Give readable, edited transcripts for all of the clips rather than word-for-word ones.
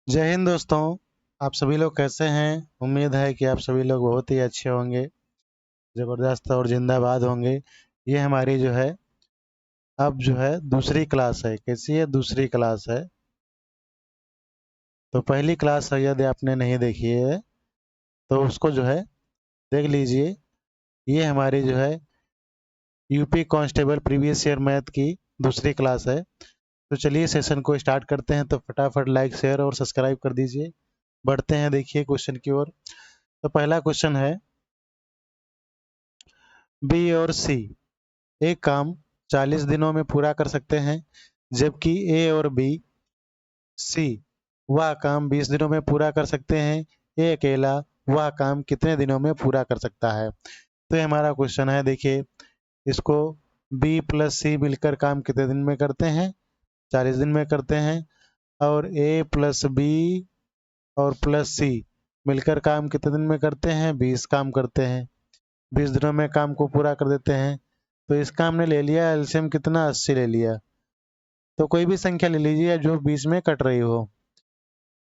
जय हिंद दोस्तों। आप सभी लोग कैसे हैं? उम्मीद है कि आप सभी लोग बहुत ही अच्छे होंगे, ज़बरदस्त और जिंदाबाद होंगे। ये हमारी जो है अब जो है दूसरी क्लास है। कैसी है? दूसरी क्लास है। तो पहली क्लास यदि आपने नहीं देखी है तो उसको जो है देख लीजिए। ये हमारी जो है UP constable previous year math की दूसरी क्लास है। तो चलिए सेशन को स्टार्ट करते हैं। तो फटाफट लाइक शेयर और सब्सक्राइब कर दीजिए। बढ़ते हैं देखिए क्वेश्चन की ओर। तो पहला क्वेश्चन है, बी और सी एक काम 40 दिनों में पूरा कर सकते हैं, जबकि ए और बी सी वह काम 20 दिनों में पूरा कर सकते हैं। ए अकेला वह काम कितने दिनों में पूरा कर सकता है? तो ये हमारा क्वेश्चन है। देखिए इसको, बी प्लस सी मिलकर काम कितने दिन में करते हैं? 40 दिन में करते हैं। और ए प्लस बी और प्लस सी मिलकर काम कितने दिन में करते हैं? 20 काम करते हैं। 20 दिनों में काम को पूरा कर देते हैं। तो इसका हमने ले लिया एलसीएम कितना, 80 ले लिया। तो कोई भी संख्या ले लीजिए जो बीच में कट रही हो।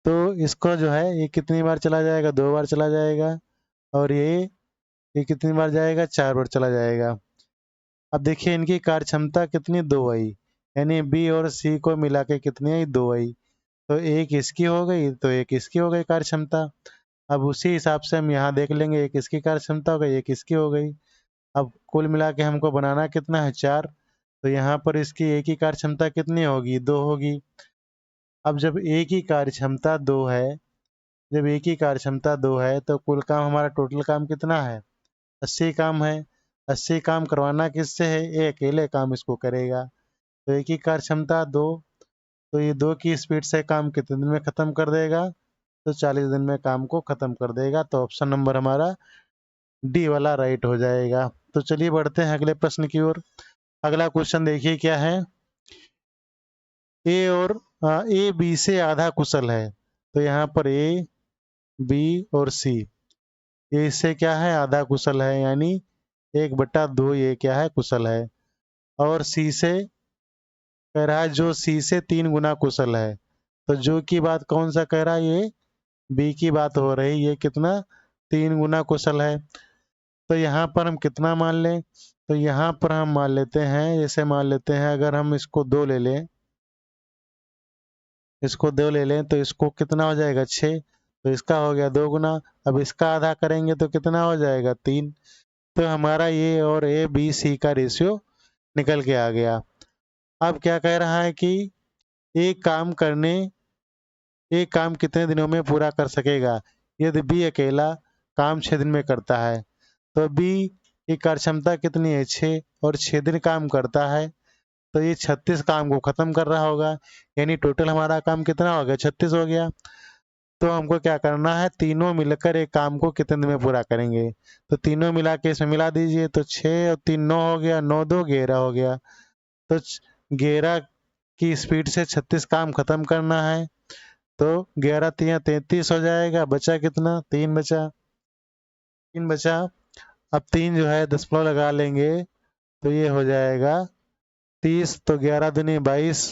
तो इसको जो है ये कितनी बार चला जाएगा? 2 बार चला जाएगा। और ये कितनी बार जाएगा? 4 बार चला जाएगा। अब देखिए इनकी कार्य क्षमता कितनी, 2 आई। यानी बी और सी को मिला के कितनी आई? 2 आई। तो एक इसकी हो गई, तो एक इसकी हो गई कार्य क्षमता। अब उसी हिसाब से हम यहाँ देख लेंगे, एक इसकी कार्य क्षमता हो गई, एक इसकी हो गई। अब कुल मिला के हमको बनाना कितना है? 4। तो यहाँ पर इसकी एक ही कार्य क्षमता कितनी होगी? 2 होगी। अब जब एक ही कार्य क्षमता 2 है, जब एक ही कार्य क्षमता 2 है तो कुल काम, हमारा टोटल काम कितना है? 80 काम है। 80 काम करवाना किससे है? ये अकेले काम इसको करेगा। तो एक ही कार्य क्षमता 2, तो ये 2 की स्पीड से काम कितने दिन में खत्म कर देगा? तो 40 दिन में काम को खत्म कर देगा। तो ऑप्शन नंबर हमारा डी वाला राइट हो जाएगा। तो चलिए बढ़ते हैं अगले प्रश्न की ओर। अगला क्वेश्चन देखिए क्या है। ए और ए बी से आधा कुशल है। तो यहाँ पर ए बी और सी, ये इससे क्या है? आधा कुशल है। यानी 1/2 ये क्या है? कुशल है। और सी से कह रहा है जो सी से 3 गुना कुशल है। तो जो की बात कौन सा कह रहा है? ये बी की बात हो रही। ये कितना? 3 गुना कुशल है। तो यहाँ पर हम कितना मान लें? तो यहाँ पर हम मान लेते हैं, जैसे मान लेते हैं अगर हम इसको 2 ले लें, इसको 2 ले लें तो इसको कितना हो जाएगा? 6। तो इसका हो गया 2 गुना। अब इसका आधा करेंगे तो कितना हो जाएगा? 3। तो हमारा ये और ए बी सी का रेशियो निकल के आ गया। अब क्या कह रहा है कि एक काम करने एक काम कितने दिनों में पूरा कर सकेगा? यदि बी अकेला काम 6 दिन में करता है, तो बी की कार्य क्षमता कितनी है? 6। और 6 दिन काम करता है, तो ये 36 काम को खत्म कर रहा होगा। यानी टोटल हमारा काम कितना हो गया? 36 हो गया। तो हमको क्या करना है? तीनों मिलकर एक काम को कितने दिन में पूरा करेंगे? तो तीनों मिला के इसमें मिला दीजिए। तो 6 और 3 9 हो गया, 9 2 11 हो गया। तो 11 की स्पीड से 36 काम खत्म करना है। तो 11 3 33 हो जाएगा। बचा कितना? 3 बचा। 3 बचा। अब 3 जो है दशमलव लगा लेंगे तो ये हो जाएगा 30। तो 11 दूनी 22।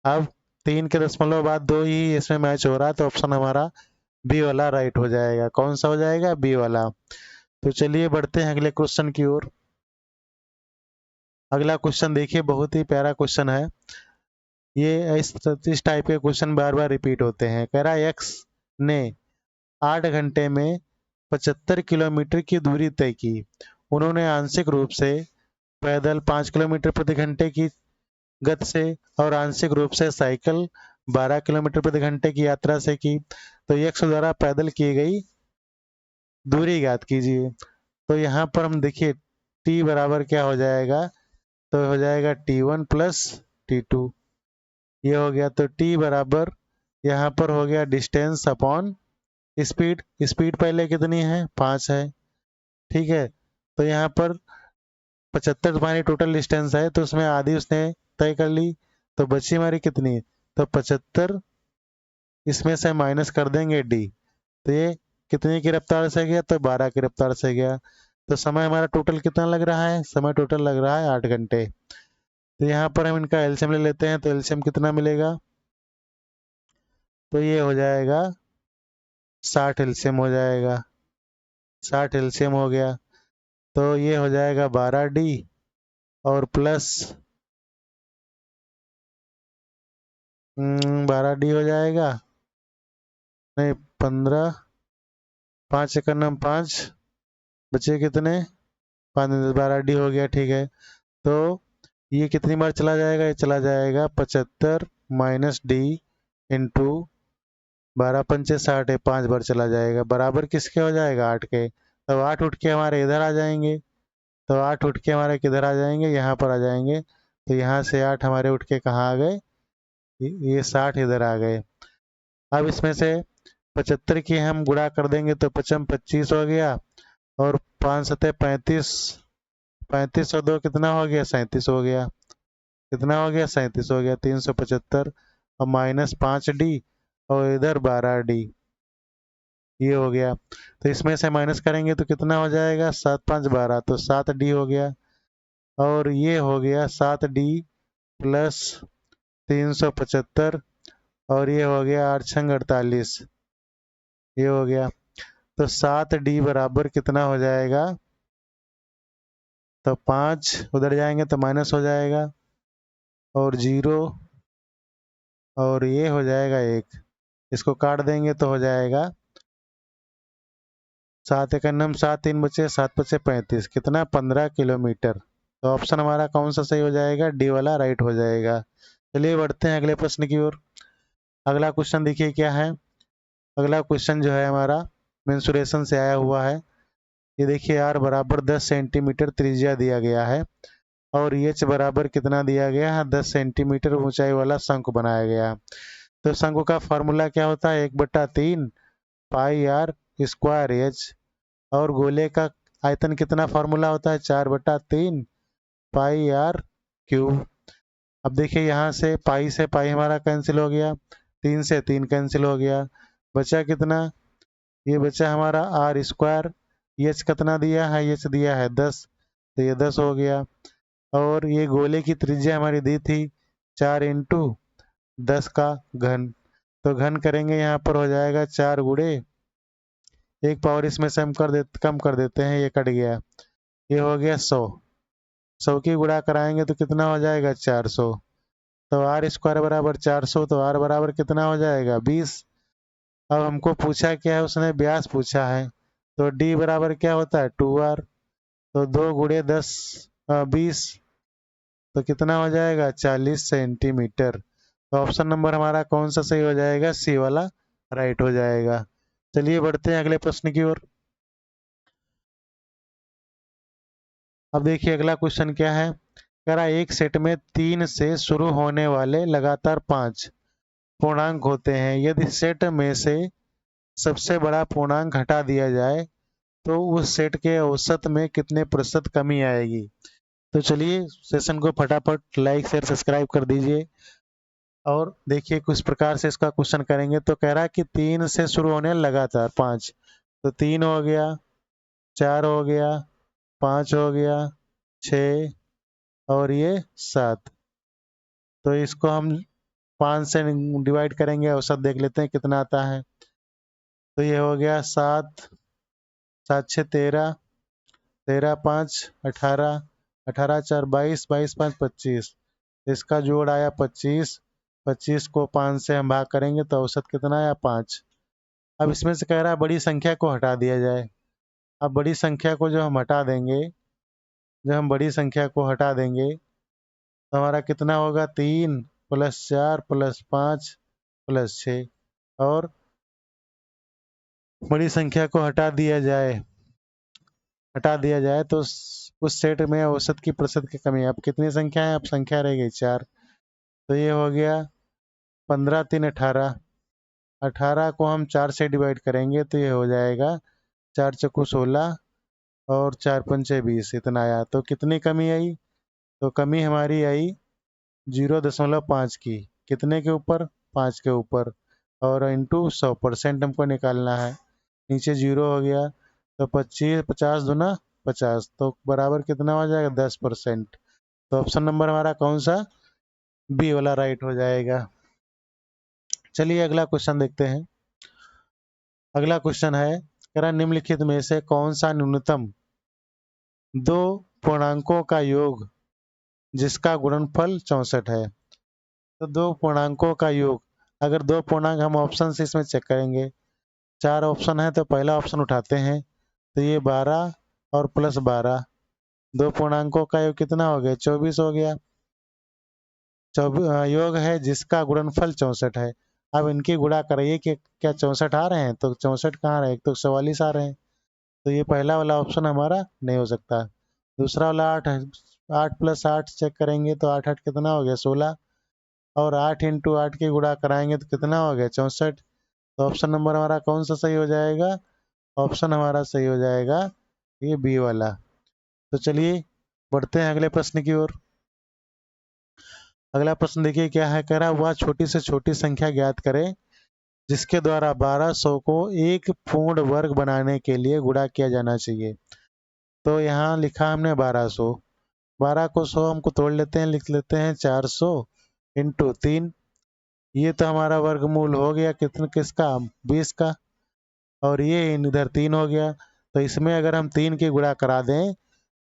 अब 3 के दशमलव बाद 2 ही इसमें मैच हो रहा है। तो ऑप्शन हमारा बी वाला राइट हो जाएगा। कौन सा हो जाएगा? बी वाला। तो चलिए बढ़ते हैं अगले क्वेश्चन की ओर। अगला क्वेश्चन देखिए, बहुत ही प्यारा क्वेश्चन है। ये इस टाइप के क्वेश्चन बार बार रिपीट होते हैं। कह रहा है एक्स ने 8 घंटे में 75 किलोमीटर की दूरी तय की। उन्होंने आंशिक रूप से पैदल 5 किलोमीटर प्रति घंटे की गति से और आंशिक रूप से साइकिल 12 किलोमीटर प्रति घंटे की यात्रा से की। तो एक्स द्वारा पैदल की गई दूरी ज्ञात कीजिए। तो यहाँ पर हम देखिए t बराबर क्या हो जाएगा? तो हो जाएगा t1 प्लस t2। ये हो गया। तो t बराबर यहाँ पर हो गया डिस्टेंस अपॉन स्पीड। स्पीड पहले कितनी है? 5 है। ठीक है। तो यहाँ पर 75 तुम्हारी टोटल डिस्टेंस है, तो उसमें आधी उसने तय कर ली। तो बची हमारी कितनी? तो 75, इसमें से माइनस कर देंगे डी। तो ये कितनी की रफ्तार से गया? तो 12 की रफ्तार से गया। तो समय हमारा टोटल कितना लग रहा है? समय टोटल लग रहा है 8 घंटे। तो यहाँ पर हम इनका एलसीएम ले लेते हैं। तो एलसीएम कितना मिलेगा? तो ये हो जाएगा 60 एलसीएम हो जाएगा। 60 एलसीएम हो गया तो ये हो जाएगा 12D और प्लस 12D हो जाएगा, नहीं 15, 5 × 5 बचे कितने, 5 12D हो गया, ठीक है। तो ये कितनी बार चला जाएगा, ये चला जाएगा 75 -D इंटू 12×5 = 60 है, 5 बार चला जाएगा, बराबर किसके हो जाएगा, 8 के। तो 8 उठ के हमारे इधर आ जाएंगे, तो 8 उठ के हमारे किधर आ जाएंगे, यहाँ पर आ जाएंगे। तो यहाँ से 8 हमारे उठ के कहाँ आ गए, ये 60 इधर आ गए। अब इसमें से 75 की हम गुणा कर देंगे तो 25 हो गया, और 5×7 = 35, 35 और 2 कितना हो गया, 37 हो गया। कितना हो गया, 37 हो गया, 375 और -5D और इधर 12D, ये हो गया। तो इसमें से माइनस करेंगे तो कितना हो जाएगा, 7×5 = 12, तो 7D हो गया। और ये हो गया 7D प्लस 375 और ये हो गया 8×6 = 48, ये हो गया। तो 7D बराबर कितना हो जाएगा, तो 5 उधर जाएंगे तो माइनस हो जाएगा और 0 और ये हो जाएगा 1, इसको काट देंगे तो हो जाएगा 7×1 = 7, 3 बचे, 7×5 = 35, कितना, 15 किलोमीटर। तो ऑप्शन हमारा कौन सा सही हो जाएगा, डी वाला राइट हो जाएगा। चलिए बढ़ते हैं अगले प्रश्न की ओर। अगला क्वेश्चन देखिए क्या है। अगला क्वेश्चन जो है हमारा मेंसुरेशन से आया हुआ है। ये देखिए आर बराबर 10 सेंटीमीटर त्रिज्या दिया गया है और एच बराबर कितना दिया गया है, 10 सेंटीमीटर ऊंचाई वाला शंकु बनाया गया। तो शंकु का फॉर्मूला क्या होता है, 1/3 पाई आर स्क्वायर एच, और गोले का आयतन कितना फॉर्मूला होता है, 4/3 पाई आर क्यूब। अब देखिए यहाँ से पाई हमारा कैंसिल हो गया, 3 से 3 कैंसिल हो गया, बचा कितना, ये बचा हमारा आर स्क्वायर, एच कितना दिया है, एच दिया है 10, तो ये 10 हो गया। और ये गोले की त्रिज्या हमारी दी थी 4×10 का घन, तो घन करेंगे यहाँ पर हो जाएगा 4 × 1 पावर इसमें से हम कम कर देते हैं, ये कट गया, ये हो गया 100, 100 की गुणा कराएंगे तो कितना हो जाएगा, 400। तो आर स्क्वायर बराबर 400, तो आर बराबर कितना हो जाएगा, 20। अब हमको पूछा क्या है, उसने व्यास पूछा है, तो डी बराबर क्या होता है, 2r, तो 2 × 10 20, तो कितना हो जाएगा, 40 सेंटीमीटर। तो ऑप्शन नंबर हमारा कौन सा सही हो जाएगा, सी वाला राइट हो जाएगा। चलिए बढ़ते हैं अगले प्रश्न की ओर। अब देखिए अगला क्वेश्चन क्या है, कह रहा एक सेट में 3 से शुरू होने वाले लगातार 5 पूर्णांक होते हैं, यदि सेट में से सबसे बड़ा पूर्णांक हटा दिया जाए तो उस सेट के औसत में कितने प्रतिशत कमी आएगी। तो चलिए सेशन को फटाफट लाइक शेयर सब्सक्राइब कर दीजिए और देखिए किस प्रकार से इसका क्वेश्चन करेंगे। तो कह रहा है कि 3 से शुरू होने लगातार 5, तो 3 हो गया, 4 हो गया, 5 हो गया, 6 और ये 7। तो इसको हम 5 से डिवाइड करेंगे, औसत देख लेते हैं कितना आता है। तो ये हो गया 7, 7×6 = 13, 13×5 = 18, 18×4 = 22, 22×5 = 25, इसका जोड़ आया 25, 25 को 5 से हम भाग करेंगे तो औसत कितना आया, 5। अब इसमें से कह रहा है बड़ी संख्या को हटा दिया जाए। अब बड़ी संख्या को जो हम हटा देंगे, जब हम बड़ी संख्या को हटा देंगे तो हमारा कितना होगा, 3 + 4 + 5 + 6, और बड़ी संख्या को हटा दिया जाए तो उस सेट में औसत की प्रतिशत की कमी। अब कितनी संख्या है, अब संख्या रह गई 4, तो ये हो गया 15 3 18, 18 को हम 4 से डिवाइड करेंगे तो ये हो जाएगा 4 चक्कू 16 और 4 पंचे 20, इतना आया। तो कितनी कमी आई, तो कमी हमारी आई 0.5 की, कितने के ऊपर, 5 के ऊपर, और इंटू 100% हमको निकालना है, नीचे 0 हो गया, तो 25 50 दूना 50, तो बराबर कितना हो जाएगा, 10%। तो ऑप्शन नंबर हमारा कौन सा, बी वाला राइट हो जाएगा। चलिए अगला क्वेश्चन देखते हैं। अगला क्वेश्चन है, कह रहा निम्नलिखित में से कौन सा न्यूनतम दो पूर्णांकों का योग जिसका गुणनफल 64 है। तो दो पूर्णांकों का योग, अगर दो पूर्णांक हम ऑप्शन से इसमें चेक करेंगे, 4 ऑप्शन है तो पहला ऑप्शन उठाते हैं, तो ये 12 और प्लस 12, दो पूर्णांकों का योग कितना हो गया, 24 हो गया। योग है जिसका गुणनफल 64 है। अब इनकी गुणा कराइए कि क्या 64 आ रहे हैं, तो 64 कहाँ रहे, तो 44 आ रहे हैं। तो ये पहला वाला ऑप्शन हमारा नहीं हो सकता। दूसरा वाला 8 है, 8 प्लस 8 चेक करेंगे तो 8 8 कितना हो गया, 16, और 8 इंटू 8 की गुणा कराएंगे तो कितना हो गया, 64। तो ऑप्शन नंबर हमारा कौन सा सही हो जाएगा, ऑप्शन हमारा सही हो जाएगा ये बी वाला। तो चलिए बढ़ते हैं अगले प्रश्न की ओर। अगला प्रश्न देखिए क्या है, कह रहा वह छोटी से छोटी संख्या ज्ञात करें जिसके द्वारा 1200 को एक पूर्ण वर्ग बनाने के लिए गुणा किया जाना चाहिए। तो यहाँ लिखा हमने 1200, 12 को 100 हमको तोड़ लेते हैं, लिख लेते हैं 400 इंटू 3। ये तो हमारा वर्गमूल हो गया कितना, किसका, 20 का, और ये इधर 3 हो गया। तो इसमें अगर हम 3 की गुणा करा दें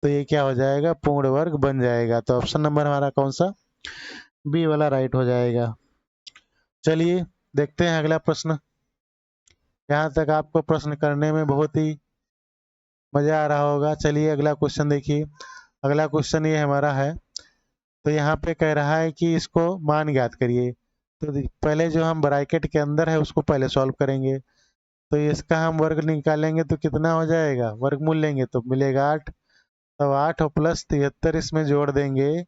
तो ये क्या हो जाएगा, पूर्ण वर्ग बन जाएगा। तो ऑप्शन नंबर हमारा कौन सा, बी वाला राइट हो जाएगा। चलिए देखते हैं अगला प्रश्न। यहाँ तक आपको प्रश्न करने में बहुत ही मजा आ रहा होगा। चलिए अगला क्वेश्चन देखिए। अगला क्वेश्चन ये हमारा है, तो यहाँ पे कह रहा है कि इसको मान ज्ञात करिए। तो पहले जो हम ब्रैकेट के अंदर है उसको पहले सॉल्व करेंगे। तो इसका हम वर्ग निकालेंगे तो कितना हो जाएगा, वर्गमूल लेंगे तो मिलेगा 8। तब 8 और प्लस 73 इसमें जोड़ देंगे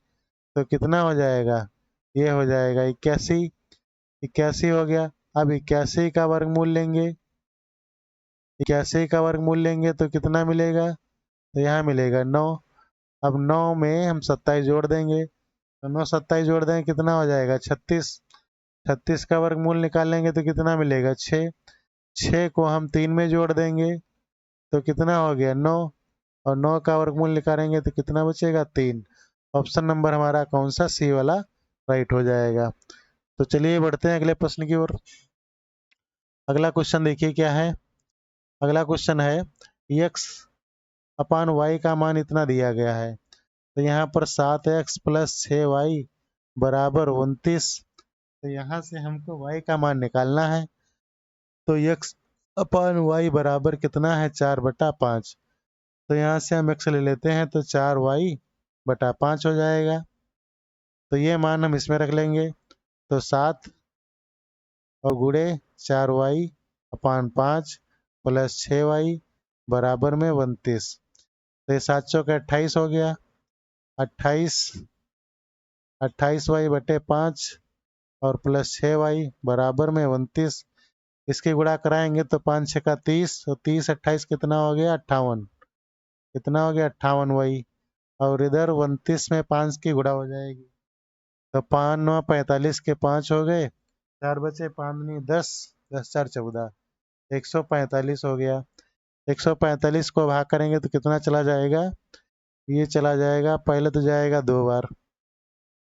तो कितना हो जाएगा, ये हो जाएगा 81। 81 हो गया। अब 81 का वर्गमूल लेंगे, 81 का वर्गमूल लेंगे तो कितना मिलेगा, तो यहाँ मिलेगा 9। अब 9 में हम 27 जोड़ देंगे, तो 9 27 जोड़ देंगे कितना हो जाएगा, 36। 36 का वर्गमूल निकालेंगे तो कितना मिलेगा, 6। 6 को हम 3 में जोड़ देंगे तो कितना हो गया, 9, और 9 का वर्गमूल निकालेंगे तो कितना बचेगा, 3। ऑप्शन नंबर हमारा कौन सा, सी वाला राइट हो जाएगा। तो चलिए बढ़ते हैं अगले प्रश्न की ओर। अगला क्वेश्चन देखिए क्या है। अगला क्वेश्चन है, x अपान वाई का मान इतना दिया गया है। तो यहाँ पर 7x प्लस 6y बराबर 29। तो यहाँ से हमको y का मान निकालना है। तो x अपान वाई बराबर कितना है, 4/5। तो यहाँ से हम x ले लेते हैं तो 4y/5 हो जाएगा। तो ये मान हम इसमें रख लेंगे, तो 7 और गुणे 4y/5 प्लस 6y बराबर में 29। तो ये 7 चौके 28 हो गया, 28, 28y/5 और प्लस 6y बराबर में 29। इसकी गुणा कराएंगे तो 5 6 का 30, और 30 28 कितना हो गया, 58। कितना हो गया, 58y। और इधर 29 में 5 की गुणा हो जाएगी, तो 5 9 45 के 5 हो गए, 4 बचे, 5 नहीं 10, 10 4 14, 145 हो गया। 145 को भाग करेंगे तो कितना चला जाएगा, ये चला जाएगा, पहले तो जाएगा 2 बार,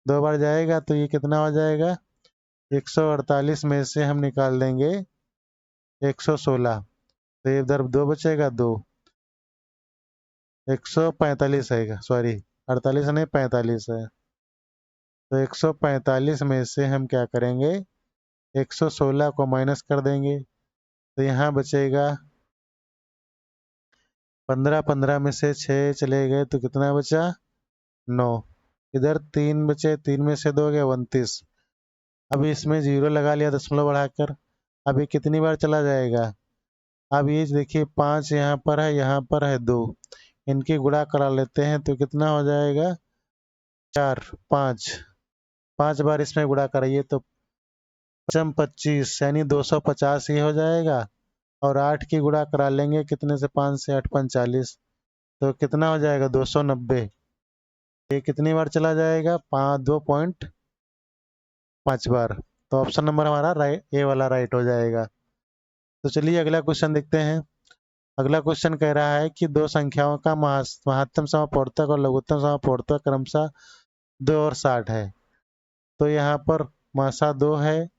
2 बार जाएगा तो ये कितना हो जाएगा, 148 में से हम निकाल देंगे 116, तो ये इधर 2 बचेगा, 2, 145 है, सॉरी 48 नहीं 45 है। तो 145 में से हम क्या करेंगे, 116 को माइनस कर देंगे, तो यहाँ बचेगा 15, 15 में से 6 चले गए तो कितना बचा, 9। इधर 3 बचे, 3 में से 2 गया, 29। अब इसमें 0 लगा लिया दशमलव बढ़ाकर। अब ये कितनी बार चला जाएगा, अब ये देखिए 5 यहाँ पर है, यहाँ पर है 2, इनकी गुणा करा लेते हैं तो कितना हो जाएगा, 4 5, 5 बार इसमें गुणा कराइए तो 25 यानी 250 ये हो जाएगा। और 8 की गुणा करा लेंगे कितने से, 5 से, 8 5 40, तो कितना हो जाएगा, 290। ये कितनी बार चला जाएगा, 2.5 बार। तो ऑप्शन नंबर हमारा राइट, ए वाला राइट हो जाएगा। तो चलिए अगला क्वेश्चन देखते हैं। अगला क्वेश्चन कह रहा है कि दो संख्याओं का महत्तम समापवर्तक और लघुत्तम समापवर्तक क्रमशः 2 और 60 है। तो यहाँ पर मासा 2 है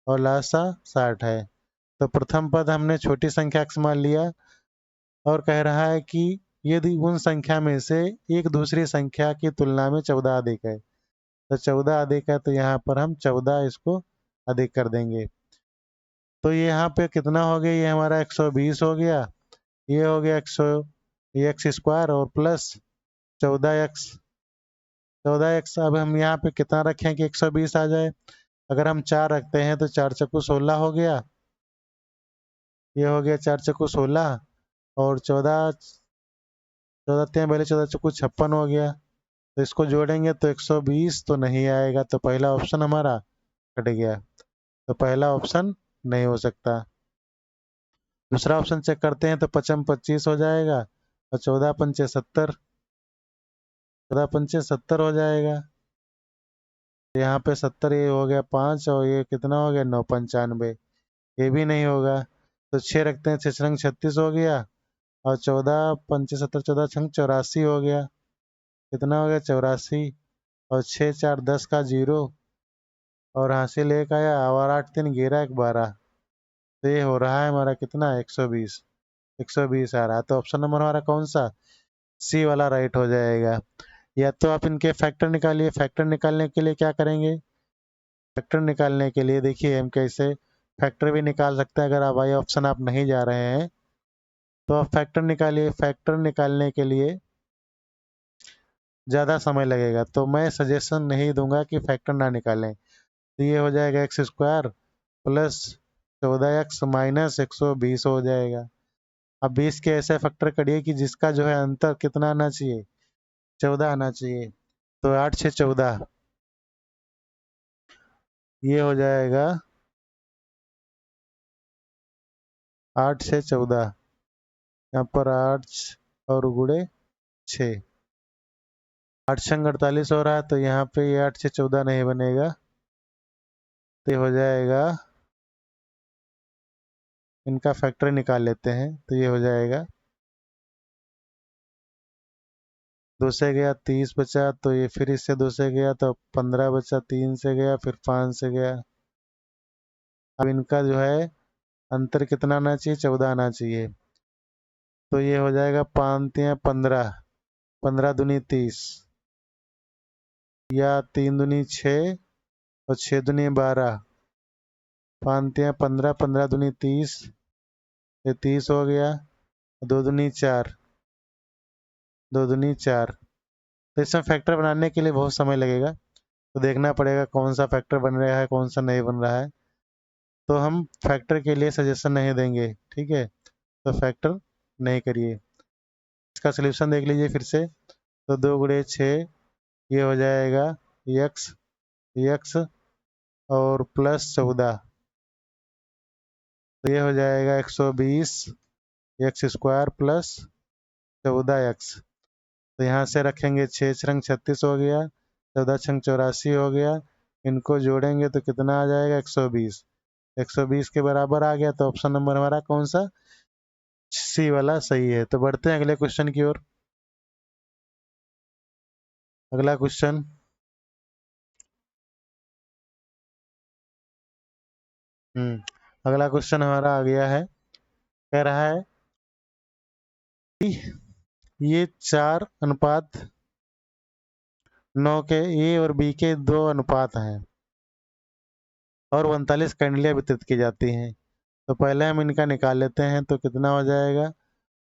और लासा 60 है। तो प्रथम पद हमने छोटी संख्या x मान लिया और कह रहा है कि यदि उन संख्या में से एक दूसरी संख्या की तुलना में 14 अधिक है, तो 14 अधिक है तो यहाँ पर हम 14 इसको अधिक कर देंगे। तो ये यहाँ पे कितना हो गया, ये हमारा 120 हो गया, ये हो गया 100 एक्स स्क्वायर और प्लस 14x। 14x अब हम यहाँ पे कितना रखें कि 120 आ जाए। अगर हम 4 रखते हैं तो 4 चक्कू 16 हो गया, ये हो गया 4 चक्कू 16 और 14 14 तीन पहले 14 चक्कू 56 हो गया। तो इसको जोड़ेंगे तो 120 तो नहीं आएगा, तो पहला ऑप्शन हमारा कट गया, तो पहला ऑप्शन नहीं हो सकता। दूसरा ऑप्शन चेक करते हैं तो 55 25 हो जाएगा और 14 पंचे 70, 14 पंचे 70 हो जाएगा। यहाँ पे 70 ये हो गया 5 और ये कितना हो गया 995, ये भी नहीं होगा। तो 6 रखते हैं, 6 रंग 36 हो गया और 14 पंचे 70, 14 छंग 84 हो गया, कितना हो गया 84 और 6 4 10 का 0 और हासिल 1 आया और 8 3 11 1 12, तो ये हो रहा है हमारा कितना 120, 120 आ रहा है। तो ऑप्शन नंबर हमारा कौन सा, सी वाला राइट हो जाएगा। या तो आप इनके फैक्टर निकालिए, फैक्टर निकालने के लिए क्या करेंगे, फैक्टर निकालने के लिए देखिए हम कैसे फैक्टर भी निकाल सकते हैं। अगर आप वाई ऑप्शन आप नहीं जा रहे हैं तो आप फैक्टर निकालिए। फैक्टर निकालने के लिए ज़्यादा समय लगेगा तो मैं सजेशन नहीं दूंगा कि फैक्टर ना निकालें। तो ये हो जाएगा x square plus 14x minus 120 हो जाएगा। अब 20 के ऐसे फैक्टर करिए कि जिसका जो है अंतर कितना आना चाहिए, 14 आना चाहिए। तो 8 6 14, ये हो जाएगा 8 6 14, यहाँ पर 8 और गुड़े 6, 8 छंग 48 हो रहा है तो यहाँ पे ये 8 6 14 नहीं बनेगा, तो ये हो जाएगा, इनका फैक्टर निकाल लेते हैं तो ये हो जाएगा 2 से गया 30 बचा, तो ये फिर इससे 2 से गया तो 15 बचा, 3 से गया फिर 5 से गया। अब इनका जो है अंतर कितना आना चाहिए, 14 आना चाहिए। तो ये हो जाएगा 5 या 15, 15 दूनी 30 या 3 दूनी 6 और 6 दूनी 12, 5 या 15, 15 दूनी 30, ये 30 हो गया, 2 दूनी 4, 2 दूनी 4। तो इसमें फैक्टर बनाने के लिए बहुत समय लगेगा, तो देखना पड़ेगा कौन सा फैक्टर बन रहा है कौन सा नहीं बन रहा है। तो हम फैक्टर के लिए सजेशन नहीं देंगे, ठीक है, तो फैक्टर नहीं करिए। इसका सोल्यूशन देख लीजिए फिर से, तो 2 गुणे 6, ये हो जाएगा यक्स, यक्स और प्लस 14, तो ये हो जाएगा 120 एक्स स्क्वायर प्लस 14x। तो यहाँ से रखेंगे 6 छंग 36 हो गया, 14 छंग 84 हो गया, इनको जोड़ेंगे तो कितना आ जाएगा 120, 120 के बराबर आ गया। तो ऑप्शन नंबर हमारा कौन सा, सी वाला सही है। तो बढ़ते हैं अगले क्वेश्चन की ओर। अगला क्वेश्चन, अगला क्वेश्चन हमारा आ गया है, कह रहा है कि ये 4:9 के ए और बी के दो अनुपात हैं और 39 कैंडलियाँ वितरित की जाती हैं। तो पहले हम इनका निकाल लेते हैं तो कितना हो जाएगा,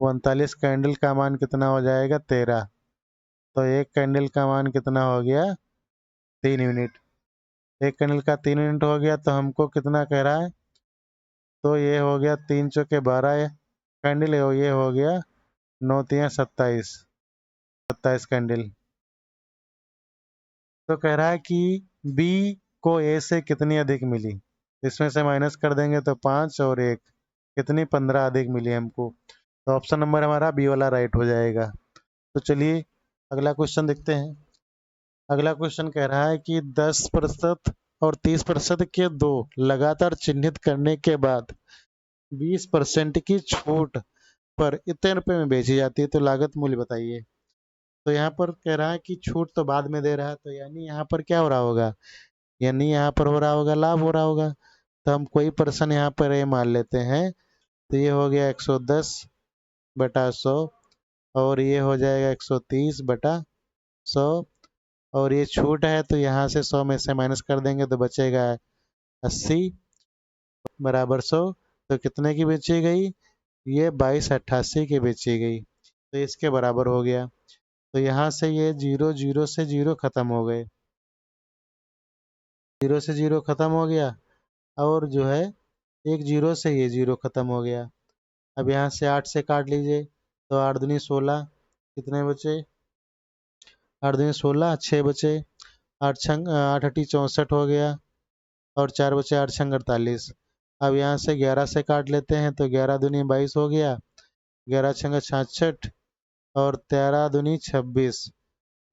39 कैंडल का मान कितना हो जाएगा 13, तो एक कैंडल का मान कितना हो गया 3 यूनिट, एक कैंडल का 3 यूनिट हो गया। तो हमको कितना कह रहा है, तो ये हो गया 3 चौके 12 कैंडल, ये हो गया 9 तिया 27, 27 कैंडल। तो कह रहा है कि बी को ए से कितनी अधिक मिली, इसमें से माइनस कर देंगे तो 5 और 1 कितनी 15 अधिक मिली हमको। तो ऑप्शन नंबर हमारा बी वाला राइट हो जाएगा। तो चलिए अगला क्वेश्चन देखते हैं। अगला क्वेश्चन कह रहा है कि 10% और 30% के दो लगातार चिन्हित करने के बाद 20% की छूट पर इतने रुपए में बेची जाती है, तो लागत मूल्य बताइए। तो यहाँ पर कह रहा है कि छूट तो बाद में दे रहा है, तो यानी यहाँ पर क्या हो रहा होगा, यानी यहाँ पर हो रहा होगा लाभ हो रहा होगा। तो हम कोई पर्सन यहाँ पर ए मान लेते हैं, तो ये हो गया 110/100, और ये हो जाएगा 130/100, और ये छूट है तो यहाँ से 100 में से माइनस कर देंगे तो बचेगा 80/100। तो कितने की बेची गई? ये 2288 की बेची गई, तो इसके बराबर हो गया। तो यहाँ से ये जीरो जीरो से जीरो खत्म हो गए, जीरो से जीरो खत्म हो गया, और जो है एक जीरो से ये जीरो खत्म हो गया। अब यहाँ से 8 से काट लीजिए, तो 8 दूनी 16, कितने बचे? 8 दूनी 16, 6 बचे। 8 अठी 64 हो गया, और 4 बचे, 8 छंग 48। अब यहाँ से 11 से काट लेते हैं, तो 11 दूनी 22 हो गया, 11 छंग 66, और 13 दूनी 26।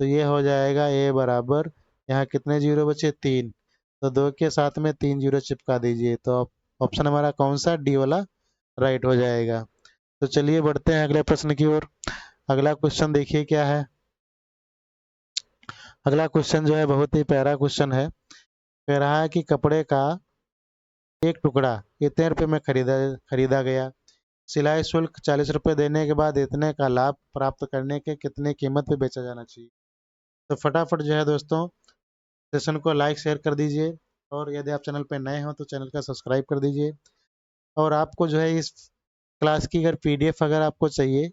तो ये हो जाएगा ए बराबर, यहाँ कितने जीरो बचे? 3। तो 2 के साथ में 3 जीरो चिपका दीजिए, तो ऑप्शन हमारा कौन सा? डी वाला राइट हो जाएगा। तो चलिए बढ़ते हैं अगले प्रश्न की ओर। अगला क्वेश्चन देखिए क्या है। अगला क्वेश्चन जो है बहुत ही प्यारा क्वेश्चन है। कह रहा है कि कपड़े का एक टुकड़ा इतने रुपए में खरीदा गया, सिलाई शुल्क 40 रुपए देने के बाद इतने का लाभ प्राप्त करने के कितने कीमत पे बेचा जाना चाहिए? तो फटाफट जो है दोस्तों सेशन को लाइक शेयर कर दीजिए, और यदि आप चैनल पर नए हो तो चैनल का सब्सक्राइब कर दीजिए। और आपको जो है इस क्लास की अगर पीडीएफ अगर आपको चाहिए,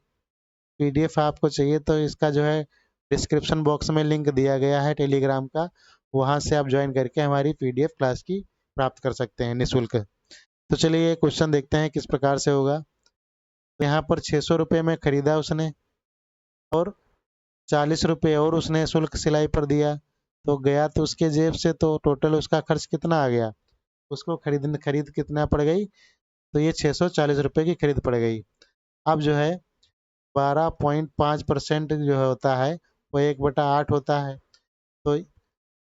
पीडीएफ आपको चाहिए तो इसका जो है डिस्क्रिप्शन बॉक्स में लिंक दिया गया है टेलीग्राम का, वहां से आप ज्वाइन करके हमारी पीडीएफ क्लास की प्राप्त कर सकते हैं निःशुल्क। तो चलिए क्वेश्चन देखते हैं किस प्रकार से होगा। तो यहाँ पर 600 रुपये में खरीदा उसने, और 40 रुपये और उसने शुल्क सिलाई पर दिया, तो गया तो उसके जेब से, तो टोटल उसका खर्च कितना आ गया? उसको खरीद कितना पड़ गई? तो ये 640 रुपये की खरीद पड़ गई। अब जो है 12.5% जो होता है वो 1/8 होता है, तो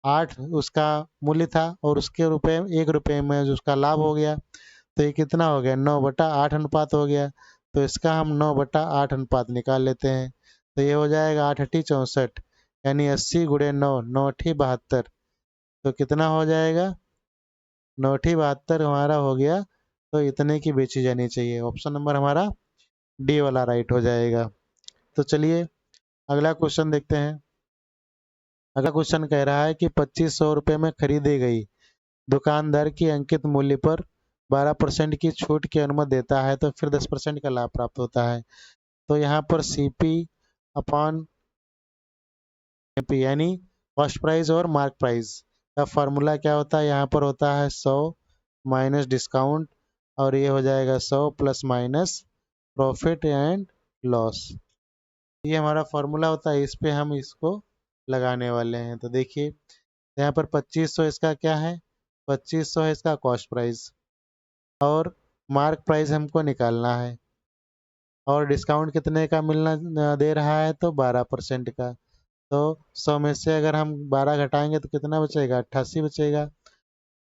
8 उसका मूल्य था, और उसके रुपए 1 रुपये में जो उसका लाभ हो गया, तो ये कितना हो गया? 9/8 अनुपात हो गया। तो इसका हम 9/8 अनुपात निकाल लेते हैं, तो ये हो जाएगा 8 अठी 64, यानी 80 गुणे 9, 9 अठी 72। तो कितना हो जाएगा? 9 अठी 72 हमारा हो गया, तो इतने की बेची जानी चाहिए। ऑप्शन नंबर हमारा डी वाला राइट हो जाएगा। तो चलिए अगला क्वेश्चन देखते हैं। अगला क्वेश्चन कह रहा है कि 2500 रुपये में खरीदी गई दुकानदार की अंकित मूल्य पर 12% की छूट की अनुमति देता है, तो फिर 10% का लाभ प्राप्त होता है। तो यहाँ पर सीपी अपॉन एमपी यानी कॉस्ट प्राइस और मार्क प्राइस का फॉर्मूला क्या होता है? यहाँ पर होता है 100 माइनस डिस्काउंट, और ये हो जाएगा 100 plus minus profit and loss. ये हमारा फॉर्मूला होता है, इस पे हम इसको लगाने वाले हैं। तो देखिए यहाँ पर 2500 इसका क्या है? 2500 है इसका कॉस्ट प्राइस, और मार्क प्राइस हमको निकालना है, और डिस्काउंट कितने का मिलना दे रहा है? तो 12% का। तो 100 में से अगर हम 12 घटाएंगे तो कितना बचेगा? 88 बचेगा।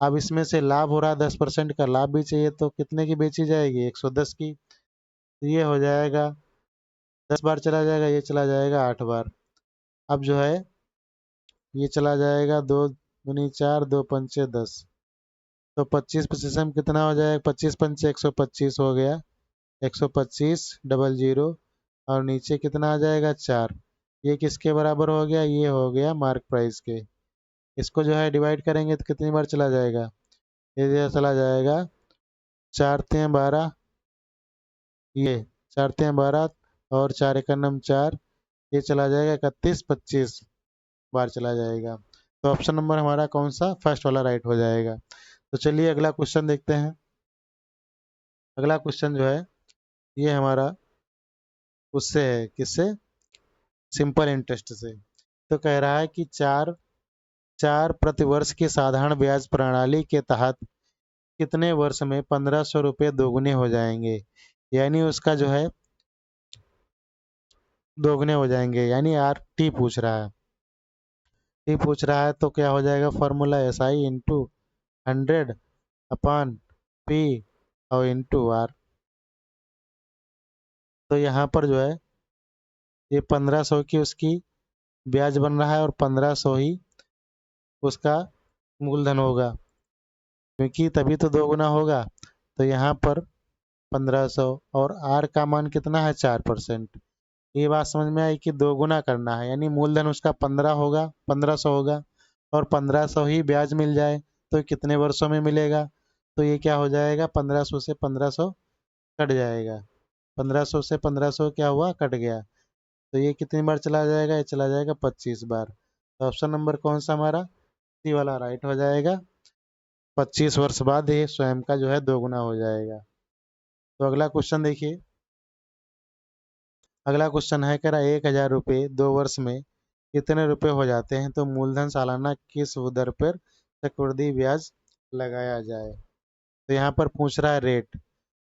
अब इसमें से लाभ हो रहा है 10% का, लाभ भी चाहिए, तो कितने की बेची जाएगी? 110 की। तो ये हो जाएगा 10 बार चला जाएगा, ये चला जाएगा 8 बार। अब जो है ये चला जाएगा 2 दूनी 4, 2 पंचे 10, तो 25 में कितना हो जाएगा? 25 पंचे 125 हो गया, 125 डबल जीरो, और नीचे कितना आ जाएगा? 4। ये किसके बराबर हो गया? ये हो गया मार्क प्राइस के। इसको जो है डिवाइड करेंगे तो कितनी बार चला जाएगा? ये जो चला जाएगा 4 तियां 12, ये 4 तियां 12, और 4 एकम 4, ये चला जाएगा 31 25 बार चला जाएगा। तो ऑप्शन नंबर हमारा कौन सा? फर्स्ट वाला राइट हो जाएगा। तो चलिए अगला क्वेश्चन देखते हैं। अगला क्वेश्चन जो है ये हमारा उससे है, किससे? सिंपल इंटरेस्ट से। तो कह रहा है कि चार चार प्रतिवर्ष की साधारण ब्याज प्रणाली के तहत कितने वर्ष में 1500 रुपये दोगुने हो जाएंगे? यानी उसका जो है दोगुने हो जाएंगे, यानी आर टी पूछ रहा है। टी पूछ रहा है तो क्या हो जाएगा? Formula SI into 100 upon P और इंटू आर। तो यहाँ पर जो है ये 1500 की उसकी ब्याज बन रहा है, और 1500 ही उसका मूलधन होगा। क्योंकि तभी तो 2 गुना होगा। तो यहाँ पर 1500 और आर का मान कितना है 4%। ये बात समझ में आई कि 2 गुना करना है, यानी मूलधन उसका 15 होगा, 1500 होगा और 1500 ही ब्याज मिल जाए तो कितने वर्षों में मिलेगा। तो ये क्या हो जाएगा, 1500 से 1500 कट जाएगा। 1500 से 1500 क्या हुआ, कट गया। तो ये कितनी बार चला जाएगा, ये चला जाएगा 25 बार। तो ऑप्शन नंबर कौन सा हमारा, सी वाला राइट हो जाएगा। 25 वर्ष बाद ये स्वयं का जो है 2 गुना हो जाएगा। तो अगला क्वेश्चन देखिए। अगला क्वेश्चन है, कह रहा 1000 रुपये 2 वर्ष में कितने रुपए हो जाते हैं, तो मूलधन सालाना किस दर पर चक्रवृद्धि ब्याज लगाया जाए। तो यहाँ पर पूछ रहा है रेट,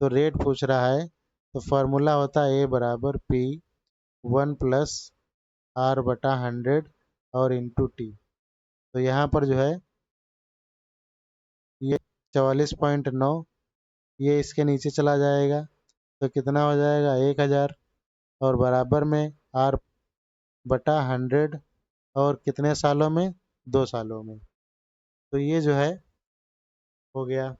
तो रेट पूछ रहा है तो फॉर्मूला होता है ए बराबर पी 1+r/100 और इंटू टी। तो यहाँ पर जो है ये 44.9, ये इसके नीचे चला जाएगा तो कितना हो जाएगा 1000 और बराबर में r/100 और कितने सालों में, 2 सालों में। तो ये जो है हो गया।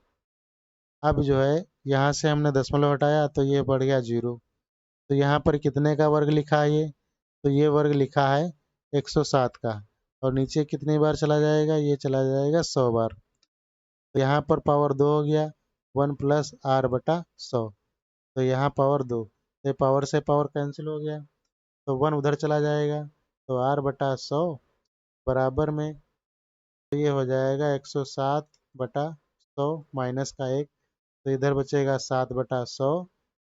अब जो है यहाँ से हमने दशमलव हटाया तो ये बढ़ गया 0। तो यहाँ पर कितने का वर्ग लिखा है ये, तो ये वर्ग लिखा है 107 का। और नीचे कितनी बार चला जाएगा, ये चला जाएगा 100 बार। तो यहाँ पर पावर 2 हो गया, 1+r/100। तो यहाँ पावर 2, तो पावर से पावर कैंसिल हो गया तो 1 उधर चला जाएगा। तो r/100 बराबर में, तो ये हो जाएगा 107/100 माइनस का 1, तो इधर बचेगा 7/100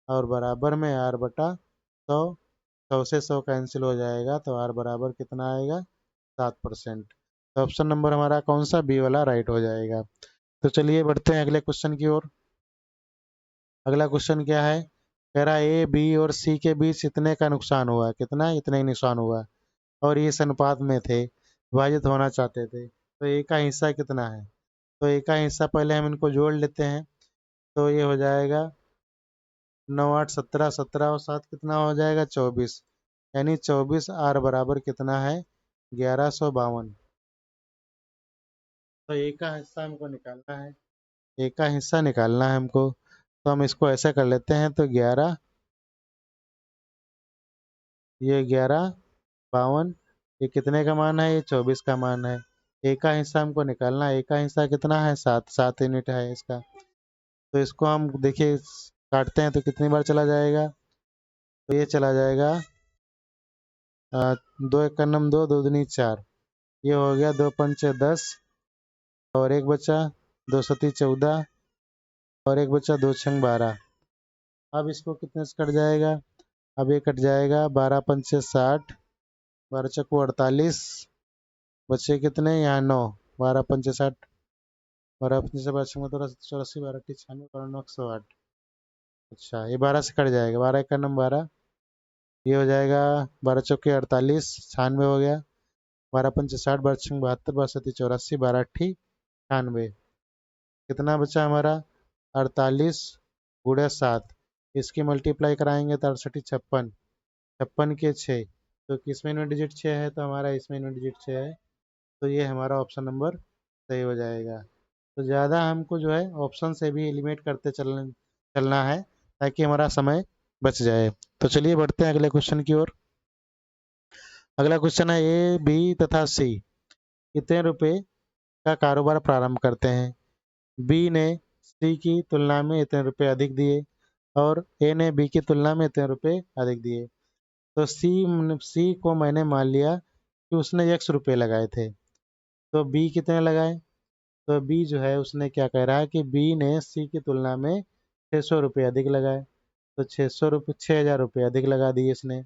और बराबर में r/100। 100 से 100 कैंसिल हो जाएगा तो r बराबर कितना आएगा, 7%। तो ऑप्शन नंबर हमारा कौन सा, बी वाला राइट हो जाएगा। तो चलिए बढ़ते हैं अगले क्वेश्चन की ओर। अगला क्वेश्चन क्या है, कह रहा है ए बी और सी के बीच इतने का नुकसान हुआ, कितना, इतने ही नुकसान हुआ और ये इस अनुपात में थे, विभाजित होना चाहते थे। तो ए का हिस्सा कितना है, तो ए का हिस्सा पहले हम इनको जोड़ लेते हैं। तो ये हो जाएगा 9 8 17, 17 और 7 कितना हो जाएगा 24, यानी 24 आर बराबर कितना है 1152। तो ए का हिस्सा हमको निकालना है, ए का हिस्सा निकालना है हमको। तो हम इसको ऐसे कर लेते हैं, तो 11, ये 1152, ये कितने का मान है, ये 24 का मान है। ए का हिस्सा हमको निकालना है, ए का हिस्सा कितना है 7, 7 यूनिट है इसका। तो इसको हम देखिए काटते हैं तो कितनी बार चला जाएगा, तो ये चला जाएगा 2 1 2, 2 दूनी 4, ये हो गया 2 5 10 और एक बचा 2 7 14 और एक बचा 2 6 12। अब इसको कितने से कट जाएगा, अब ये कट जाएगा 12 5 60, 12 चक्कू 48, बचे कितने यहाँ 9, 12 5 60, 12 5 12 84, 12 96, 12 9 108। अच्छा ये 12 से कट जाएगा, 12 1 12, ये हो जाएगा 12 चौके 48, 96 हो गया, 12 5 60, 12 6 72, 12 7 84, 12 8 98। कितना बचा हमारा 48 गुणे 7, इसकी मल्टीप्लाई कराएंगे तो 68 56, 56 के 6, तो किसमें यूनिट डिजिट 6 है, तो हमारा इसमें यूनिट डिजिट 6 है। तो ये हमारा ऑप्शन नंबर सही हो जाएगा। तो ज़्यादा हमको जो है ऑप्शन से भी एलिमिनेट करते चलना है ताकि हमारा समय बच जाए। तो चलिए बढ़ते हैं अगले क्वेश्चन की ओर। अगला क्वेश्चन है ए बी तथा सी कितने रुपए का कारोबार प्रारंभ करते हैं। बी ने सी की तुलना में इतने रुपए अधिक दिए और ए ने बी की तुलना में इतने रुपए अधिक दिए। तो सी को मैंने मान लिया कि उसने x रुपए लगाए थे, तो बी कितने लगाए, तो बी जो है उसने क्या कह रहा है कि बी ने सी की तुलना में 600 रुपये अधिक लगाए। तो 600 रुपये 6000 रुपये अधिक लगा दिए इसने।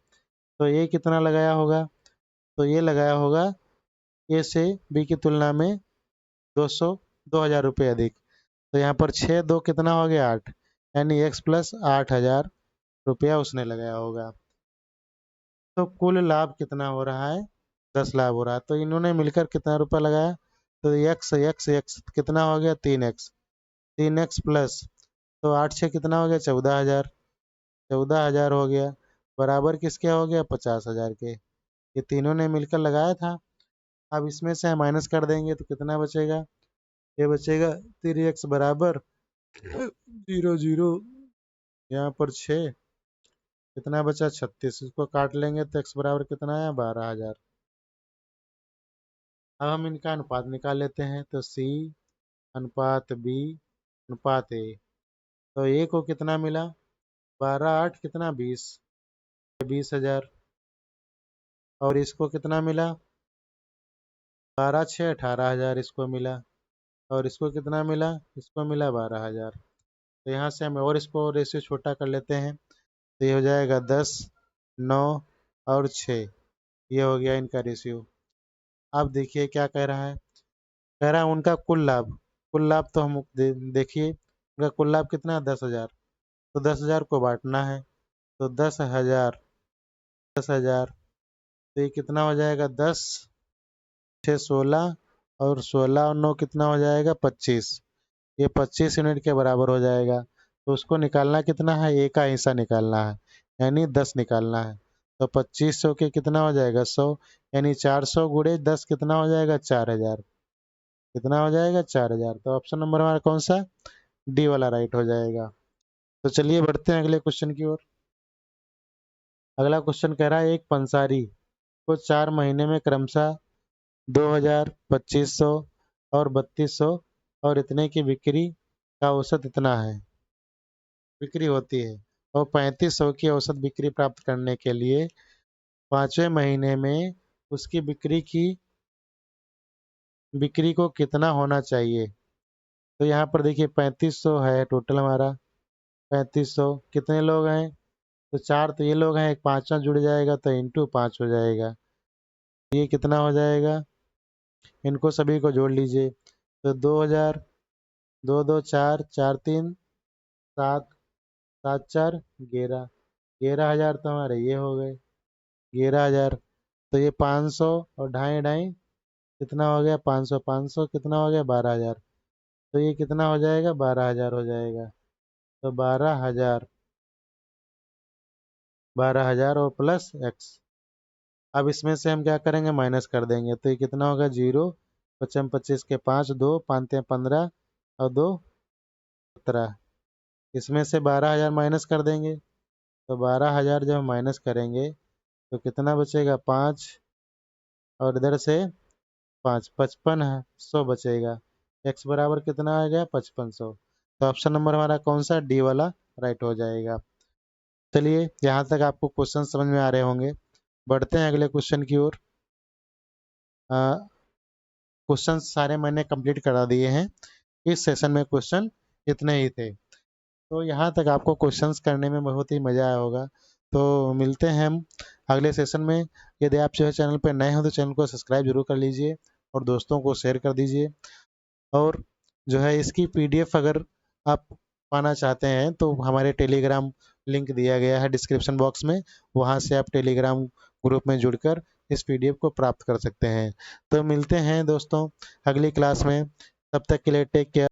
तो ये कितना लगाया होगा, तो ये लगाया होगा ए से बी की तुलना में 2000 रुपये अधिक। तो यहाँ पर 6 2 कितना हो गया 8, यानी x प्लस 8000 रुपया उसने लगाया होगा। तो कुल लाभ कितना हो रहा है, 10 लाभ हो रहा है। तो इन्होंने मिलकर कितना रुपया लगाया, तो x कितना हो गया 3x, 3x प्लस, तो 8 6 कितना हो गया 14000, 14000 हो गया, बराबर किसके हो गया 50000 के। ये तीनों ने मिलकर लगाया था। अब इसमें से माइनस कर देंगे तो कितना बचेगा, ये बचेगा 3x बराबर 0 0, यहाँ पर 6, कितना बचा 36, इसको काट लेंगे तो x बराबर कितना है 12,000। अब हम इनका अनुपात निकाल लेते हैं, तो c अनुपात b अनुपात a। तो a को कितना मिला 12 8 कितना 20, 20,000। और इसको कितना मिला 12 6 18,000 इसको मिला। और इसको कितना मिला, इसको मिला 12,000। तो यहाँ से हम और इसको रेशियो छोटा कर लेते हैं, तो ये हो जाएगा 10 9 और 6, ये हो गया इनका रेशियो। अब देखिए क्या कह रहा है, कह रहा है उनका कुल लाभ। कुल लाभ तो हम देखिए उनका कुल लाभ कितना है 10,000, तो 10,000 को बांटना है, तो 10,000 10,000, तो ये कितना हो जाएगा 10 6 16 और 16 और 9 कितना हो जाएगा 25, ये 25 यूनिट के बराबर हो जाएगा। तो उसको निकालना कितना है, ए का हिस्सा निकालना है, यानी 10 निकालना है। तो 2500 के कितना हो जाएगा 100, यानी 400 गुणे 10 कितना हो जाएगा 4,000, कितना हो जाएगा 4,000। तो ऑप्शन नंबर हमारा कौन सा, डी वाला राइट हो जाएगा। तो चलिए बढ़ते हैं अगले क्वेश्चन की ओर। अगला क्वेश्चन कह रहा है एक पंसारी को 4 महीने में क्रमशः 2,000 2500 और 3200 और इतने की बिक्री का औसत इतना है बिक्री होती है, और 3500 की औसत बिक्री प्राप्त करने के लिए 5वें महीने में उसकी बिक्री को कितना होना चाहिए। तो यहाँ पर देखिए 3500 है टोटल हमारा, 3500 कितने लोग हैं, तो 4 तो ये लोग हैं, एक 5वां जुड़ जाएगा तो इंटू 5 हो जाएगा, ये कितना हो जाएगा, इनको सभी को जोड़ लीजिए। तो 2,000 2 2 4 4 3 7 7 4 11, 11,000 तो हमारे ये हो गए 11,000। तो ये 500 और ढाई ढाई कितना हो गया 500, 500 कितना हो गया 12,000। तो ये कितना हो जाएगा 12,000 हो जाएगा। तो 12,000 और प्लस एक्स। अब इसमें से हम क्या करेंगे माइनस कर देंगे, तो ये कितना होगा 0, 25 25 के 5 2 5 15 और 2 17। इसमें से 12,000 माइनस कर देंगे, तो 12,000 जब माइनस करेंगे तो कितना बचेगा 5, और इधर से 5 5500 बचेगा, x बराबर कितना आ गया 5500। तो ऑप्शन नंबर हमारा कौन सा, डी वाला राइट हो जाएगा। चलिए यहाँ तक आपको क्वेश्चन समझ में आ रहे होंगे, बढ़ते हैं अगले क्वेश्चन की ओर। क्वेश्चन सारे मैंने कंप्लीट करा दिए हैं, इस सेशन में क्वेश्चन इतने ही थे। तो यहाँ तक आपको क्वेश्चंस करने में बहुत ही मज़ा आया होगा। तो मिलते हैं हम अगले सेशन में। यदि आप जो है चैनल पर नए हो तो चैनल को सब्सक्राइब जरूर कर लीजिए और दोस्तों को शेयर कर दीजिए। और जो है इसकी पीडीएफ अगर आप पाना चाहते हैं तो हमारे टेलीग्राम लिंक दिया गया है डिस्क्रिप्शन बॉक्स में, वहाँ से आप टेलीग्राम ग्रुप में जुड़कर इस पीडीएफ को प्राप्त कर सकते हैं। तो मिलते हैं दोस्तों अगली क्लास में, तब तक के लिए टेक केयर।